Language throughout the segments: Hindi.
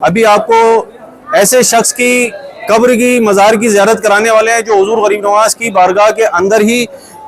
अभी आपको ऐसे शख्स की कब्र की मज़ार की ज़ियारत कराने वाले हैं जो हुजूर गरीब नवाज की बारगाह के अंदर ही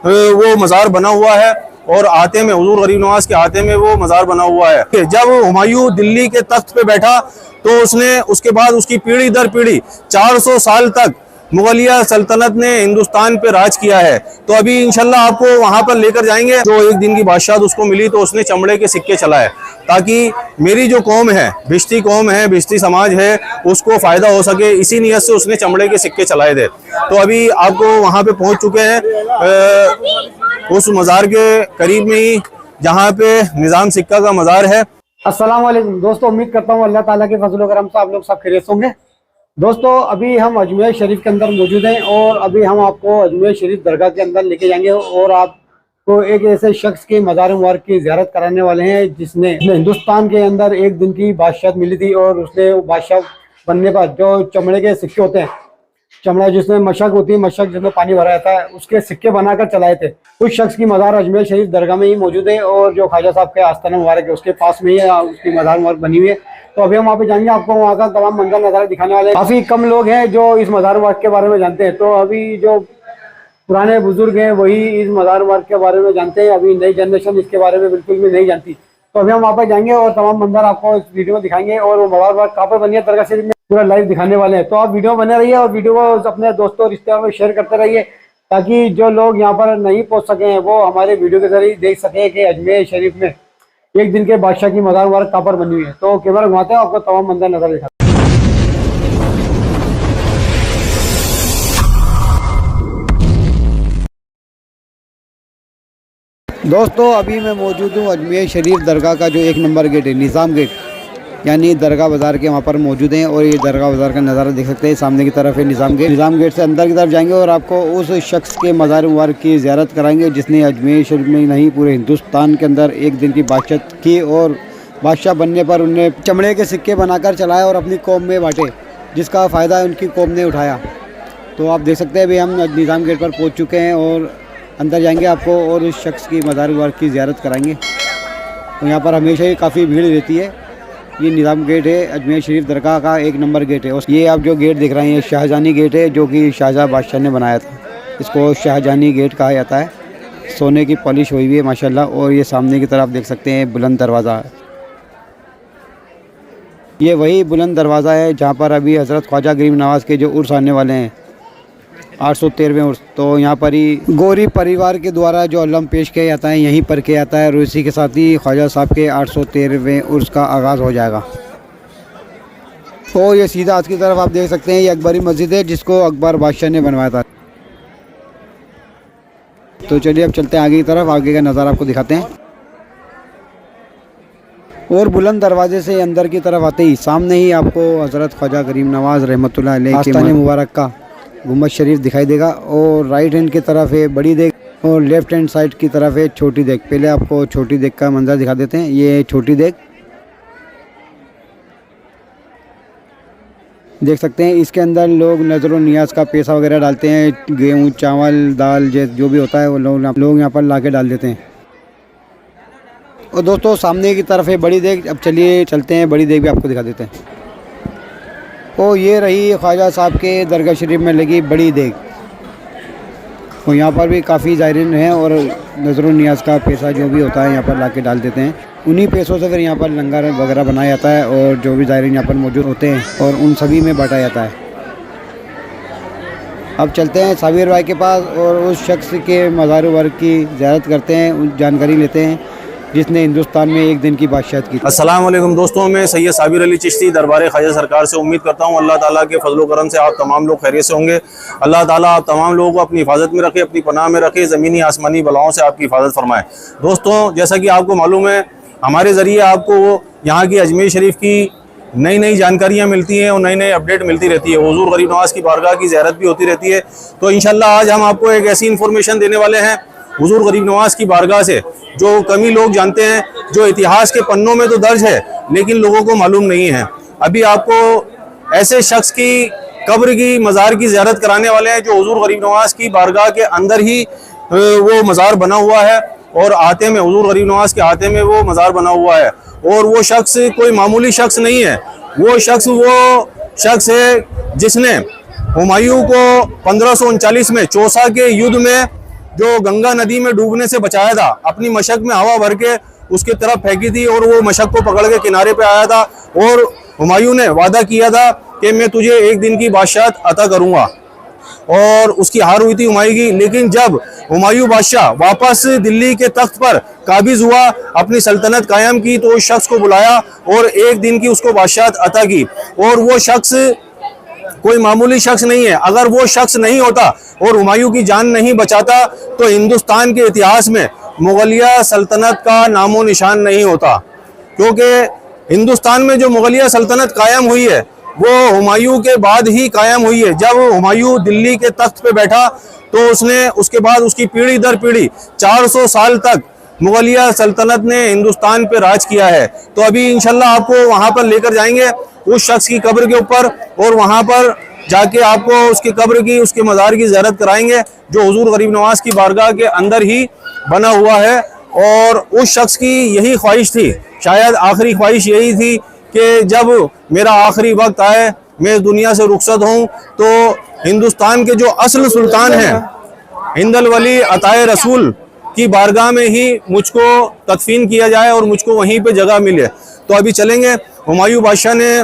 वो मज़ार बना हुआ है और आते में हुजूर गरीब नवाज के आते में वो मज़ार बना हुआ है। जब हुमायूं दिल्ली के तख्त पे बैठा तो उसने उसके बाद उसकी पीढ़ी दर पीढ़ी 400 साल तक मुगलिया सल्तनत ने हिंदुस्तान पे राज किया है। तो अभी इंशाल्लाह आपको वहां पर लेकर जाएंगे। जो एक दिन की बादशाह उसको मिली तो उसने चमड़े के सिक्के चलाए ताकि मेरी जो कौम है, बिश्ती कौम है, बिश्ती समाज है, उसको फायदा हो सके। इसी नियत से उसने चमड़े के सिक्के चलाए थे। तो अभी आपको वहां पे पहुंच चुके हैं उस मज़ार के करीब में ही जहाँ पे निज़ाम सिक्का का मज़ार है। अस्सलाम वालेकुम दोस्तों, उम्मीद करता हूँ अल्लाह ताला के फजल करम से आप लोग सब खैरियत होंगे। दोस्तों अभी हम अजमेर शरीफ के अंदर मौजूद हैं और अभी हम आपको अजमेर शरीफ दरगाह के अंदर लेके जाएंगे और आपको एक ऐसे शख्स के मज़ार मुबारक की ज़ियारत कराने वाले हैं जिसने हिंदुस्तान के अंदर एक दिन की बादशाहत मिली थी और उसने बादशाह बनने पर जो चमड़े के सिक्के होते हैं, चमड़ा जिसमें मशक होती है, मशक जिसमें पानी भरा रहता है, उसके सिक्के बनाकर चलाए थे। उस शख्स की मज़ार अजमेर शरीफ दरगाह में ही मौजूद है और जो ख्वाजा साहब के आस्थाना मुबारक है उसके पास में ही उसकी मज़ार मुबारक बनी हुई है। तो अभी हम वहाँ पे जाएंगे, आपको वहाँ का तमाम मंजर नज़ारा दिखाने वाले हैं। काफ़ी कम लोग हैं जो इस मज़ार मुबारक के बारे में जानते हैं। तो अभी जो पुराने बुजुर्ग हैं वही इस मज़ार मुबारक के बारे में जानते हैं, अभी नई जनरेशन इसके बारे में बिल्कुल भी नहीं जानती। तो अभी हम वहाँ पर जाएंगे और तमाम मंजर आपको इस वीडियो में दिखाएंगे और वो मज़ार मुबारक कहाँ पर बनी है दरगाह शरीफ में पूरा लाइव दिखाने वाले हैं। तो आप वीडियो बने रहिए और वीडियो को अपने दोस्तों रिश्तेदारों में शेयर करते रहिए ताकि जो लोग यहाँ पर नहीं पहुँच सके हैं वो हमारे वीडियो के जरिए देख सके कि अजमेर शरीफ में एक दिन के बादशाह की मज़ार मुबारक कहाँ पर बनी हुई है। तो कैमरा घुमाते हैं, आपको तमाम मंजर नजर दिखाते हैं। दोस्तों अभी मैं मौजूद हूँ अजमेर शरीफ दरगाह का जो 1 नंबर गेट है, निज़ाम गेट, यानी दरगाह बाज़ार के वहाँ पर मौजूद हैं और ये दरगाह बाज़ार का नज़ारा देख सकते हैं। सामने की तरफ है निज़ाम गेट। निज़ाम गेट से अंदर की तरफ जाएंगे और आपको उस शख्स के मज़ार मुबारक की ज़ियारत कराएंगे जिसने अजमेर शरीफ में नहीं पूरे हिंदुस्तान के अंदर एक दिन की बादशाहत की और बादशाह बनने पर उन्हें चमड़े के सिक्के बनाकर चलाए और अपनी कौम में बाँटे, जिसका फ़ायदा उनकी कौम ने उठाया। तो आप देख सकते हैं अभी हम निज़ाम गेट पर पहुँच चुके हैं और अंदर जाएंगे आपको और उस शख्स की मज़ार मुबारक की ज़ियारत कराएंगे। तो यहाँ पर हमेशा ही काफ़ी भीड़ रहती है। ये निज़ाम गेट है, अजमेर शरीफ दरगाह का 1 नंबर गेट है। ये आप जो गेट देख रहे हैं ये शाहजहानी गेट है जो कि शाहजहाँ बादशाह ने बनाया था। इसको शाहजहानी गेट कहा जाता है। सोने की पॉलिश हुई हुई है माशाल्लाह। और ये सामने की तरफ देख सकते हैं बुलंद दरवाज़ा, ये वही बुलंद दरवाज़ा है जहाँ पर अभी हज़रत ख्वाजा गरीब नवाज़ के जो उर्स आने वाले हैं, 813वें उर्स, तो यहाँ पर ही गौरी परिवार के द्वारा जो अल्लम पेश किया जाता है यहीं पर किया जाता है और इसी के साथ ही ख्वाजा साहब के 813वें उर्स का आगाज़ हो जाएगा। और ये सीधा आज की तरफ आप देख सकते हैं ये अकबरी मस्जिद है जिसको अकबर बादशाह ने बनवाया था। तो चलिए अब चलते हैं आगे की तरफ, आगे का नज़ारा आपको दिखाते हैं। और बुलंद दरवाजे से अंदर की तरफ आते ही सामने ही आपको हज़रत ख्वाजा गरीब नवाज़ रहमतुल्लाह अलैह के आस्थाने मुबारक का गुम्बद शरीफ दिखाई देगा और राइट हैंड की तरफ है बड़ी देग और लेफ्ट हैंड साइड की तरफ है छोटी देग। पहले आपको छोटी देग का मंजर दिखा देते हैं। ये छोटी देग देख सकते हैं, इसके अंदर लोग नज़र और नियाज का पैसा वगैरह डालते हैं, गेहूँ चावल दाल जो भी होता है वो लोग यहाँ पर ला के डाल देते हैं। और दोस्तों सामने की तरफ है बड़ी देग। अब चलिए चलते हैं, बड़ी देग भी आपको दिखा देते हैं। और ये रही ख्वाजा साहब के दरगाह शरीफ में लगी बड़ी देग। और यहाँ पर भी काफ़ी ज़ायरीन हैं और नज़र नियाज का पैसा जो भी होता है यहाँ पर ला के डाल देते हैं। उन्हीं पैसों से फिर यहाँ पर लंगर वगैरह बनाया जाता है और जो भी ज़ायरीन यहाँ पर मौजूद होते हैं और उन सभी में बांटा जाता है। अब चलते हैं साबिर भाई के पास और उस शख्स के मज़ार मुबारक की ज़ियारत करते हैं, जानकारी लेते हैं जिसने हिंदुस्तान में एक दिन की बादशाहत की। अस्सलाम वालेकुम दोस्तों, मैं सैयद साबिर अली चिश्ती दरबार ख्वाजा सरकार से उम्मीद करता हूँ अल्लाह ताला के फजल करम से आप तमाम लोग खैरियत से होंगे। अल्लाह ताला आप तमाम लोगों को अपनी हिफाजत में रखे, अपनी पनाह में रखे, ज़मीनी आसमानी बलाओं से आपकी हिफाजत फरमाए। दोस्तों जैसा कि आपको मालूम है हमारे ज़रिए आपको यहाँ की अजमेर शरीफ की नई नई जानकारियाँ मिलती हैं और नई नई अपडेट मिलती रहती है। हुजूर गरीब नवाज़ की बारगाह की ज़ियारत भी होती रहती है। तो इंशाल्लाह आज हम आपको एक ऐसी इन्फॉर्मेशन देने वाले हैं हुजूर गरीब नवाज़ की बारगाह से जो कमी लोग जानते हैं, जो इतिहास के पन्नों में तो दर्ज है लेकिन लोगों को मालूम नहीं है। अभी आपको ऐसे शख्स की कब्र की मज़ार की ज़ियारत कराने वाले हैं जो हुजूर गरीब नवाज़ की बारगाह के अंदर ही वो मज़ार बना हुआ है और आते में हुजूर गरीब नवाज़ के आते में वो मज़ार बना हुआ है। और वो शख्स कोई मामूली शख्स नहीं है, वो शख्स है जिसने हुमायूं को 1539 में चौसा के युद्ध में जो गंगा नदी में डूबने से बचाया था, अपनी मशक में हवा भर के उसकी तरफ फेंकी थी और वो मशक को पकड़ के किनारे पे आया था और हुमायूं ने वादा किया था कि मैं तुझे एक दिन की बादशाहत अता करूंगा, और उसकी हार हुई थी हुमायूं की। लेकिन जब हुमायूं बादशाह वापस दिल्ली के तख्त पर काबिज हुआ, अपनी सल्तनत कायम की, तो उस शख्स को बुलाया और एक दिन की उसको बादशाहत अता की। और वो शख्स कोई मामूली शख्स नहीं है। अगर वो शख्स नहीं होता और हुमायूं की जान नहीं बचाता तो हिंदुस्तान के इतिहास में मुगलिया सल्तनत का नामो निशान नहीं होता, क्योंकि हिंदुस्तान में जो मुगलिया सल्तनत कायम हुई है वो हुमायूं के बाद ही कायम हुई है। जब हुमायूं दिल्ली के तख्त पे बैठा तो उसके बाद उसकी पीढ़ी दर पीढ़ी 400 साल तक मुगलिया सल्तनत ने हिंदुस्तान पे राज किया है। तो अभी इंशाल्लाह आपको वहां पर लेकर जाएंगे उस शख्स की कब्र के ऊपर, और वहां पर जाके आपको उसकी कब्र की, उसके मज़ार की ज़ियारत कराएंगे जो हुजूर गरीब नवाज की बारगाह के अंदर ही बना हुआ है। और उस शख्स की यही ख्वाहिश थी, शायद आखिरी ख्वाहिश यही थी कि जब मेरा आखिरी वक्त आए, मैं इस दुनिया से रुखसत हूँ, तो हिंदुस्तान के जो असल सुल्तान हैं हिंदल वली अताए रसूल की बारगाह में ही मुझको तदफीन किया जाए और मुझको वहीं पे जगह मिले। तो अभी चलेंगे। हुमायूं बादशाह ने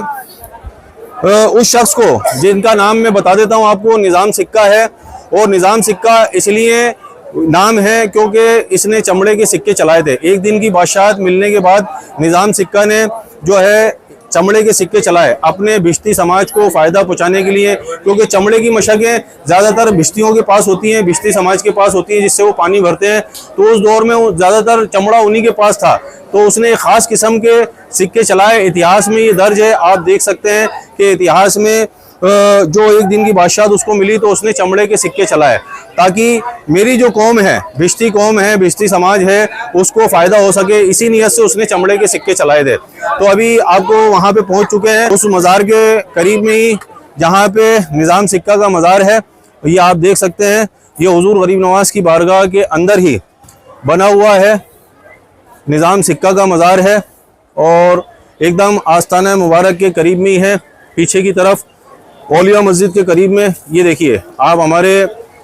उस शख्स को, जिनका नाम मैं बता देता हूँ आपको, निज़ाम सिक्का है। और निज़ाम सिक्का इसलिए नाम है क्योंकि इसने चमड़े के सिक्के चलाए थे। एक दिन की बादशाहत मिलने के बाद निज़ाम सिक्का ने जो है चमड़े के सिक्के चलाए अपने भिश्ती समाज को फ़ायदा पहुंचाने के लिए, क्योंकि चमड़े की मशकें ज़्यादातर भिश्तियों के पास होती हैं, भिश्ती समाज के पास होती है, जिससे वो पानी भरते हैं। तो उस दौर में वो ज़्यादातर चमड़ा उन्हीं के पास था, तो उसने एक ख़ास किस्म के सिक्के चलाए। इतिहास में ये दर्ज है, आप देख सकते हैं कि इतिहास में जो एक दिन की बादशाहत उसको मिली तो उसने चमड़े के सिक्के चलाए, ताकि मेरी जो कौम है, भिश्ती कौम है, भिश्ती समाज है, उसको फ़ायदा हो सके। इसी नीयत से उसने चमड़े के सिक्के चलाए थे। तो अभी आपको वहाँ पे पहुँच चुके हैं, उस मज़ार के करीब में ही जहाँ पे निज़ाम सिक्का का मज़ार है। ये आप देख सकते हैं, ये हुजूर गरीब नवाज की बारगाह के अंदर ही बना हुआ है, निज़ाम सिक्का का मज़ार है और एकदम आस्ताना मुबारक के करीब में ही है। पीछे की तरफ औलिया मस्जिद के करीब में, ये देखिए, आप हमारे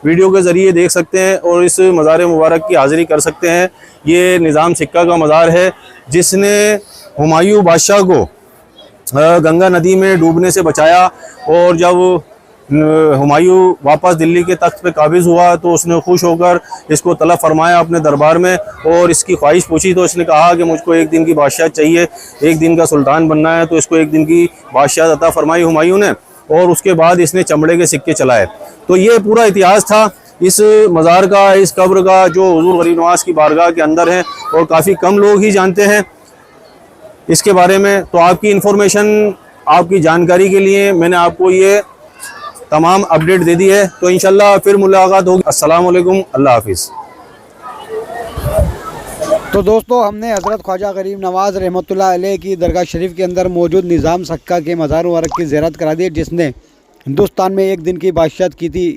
वीडियो के ज़रिए देख सकते हैं और इस मज़ार मुबारक की हाज़िरी कर सकते हैं। ये निज़ाम सिक्का का मज़ार है जिसने हुमायूं बादशाह को गंगा नदी में डूबने से बचाया, और जब हुमायूं वापस दिल्ली के तख्त पे काबिज हुआ तो उसने खुश होकर इसको तलब फरमाया अपने दरबार में और इसकी ख्वाहिश पूछी। तो इसने कहा कि मुझको एक दिन की बादशाहत चाहिए, एक दिन का सुल्तान बनना है। तो इसको एक दिन की बादशाहत अता फरमाई हुमायूं ने, और उसके बाद इसने चमड़े के सिक्के चलाए। तो ये पूरा इतिहास था इस मज़ार का, इस कब्र का, जो हुजूर गरीब नवाज की बारगाह के अंदर है, और काफ़ी कम लोग ही जानते हैं इसके बारे में। तो आपकी इन्फॉर्मेशन, आपकी जानकारी के लिए मैंने आपको ये तमाम अपडेट दे दी है। तो इंशाल्लाह फिर मुलाकात होगी। अस्सलाम वालेकुम, अल्लाह हाफिज़। तो दोस्तों, हमने हज़रत ख्वाजा गरीब नवाज रहमतुल्लाह अलैह की दरगाह शरीफ के अंदर मौजूद निज़ाम सिक्का के मज़ार मुबारक की ज़ियारत करा दी, जिसने हिंदुस्तान में एक दिन की बादशाहत की थी।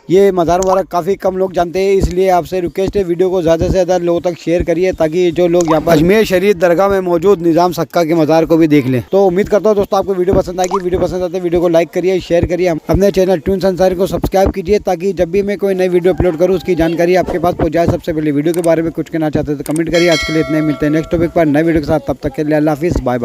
ये मज़ार मुबारक काफ़ी कम लोग जानते हैं, इसलिए आपसे रिक्वेस्ट है वीडियो को ज़्यादा से ज़्यादा लोगों तक शेयर करिए, ताकि जो लोग यहाँ पर अजमेर शरीफ दरगाह में मौजूद निज़ाम सिक्का के मज़ार को भी देख लें। तो उम्मीद करता हूँ दोस्तों आपको वीडियो पसंद आएगी। वीडियो पसंद आते वीडियो को लाइक करिए, शेयर करिए, अपने चैनल ट्यून्स अंसारी को सब्सक्राइब कीजिए, ताकि जब भी मैं कोई नई वीडियो अपलोड करूँ उसकी जानकारी आपके पास पहुँच जाए। सबसे पहले वीडियो के बारे में कुछ कहना चाहते हैं तो कमेंट करिए। आज के लिए इतने, मिलते हैं नेक्स्ट टॉपिक पर नए वीडियो के साथ। तब तक के लिए अल्लाह हाफिज़, बाय बाय।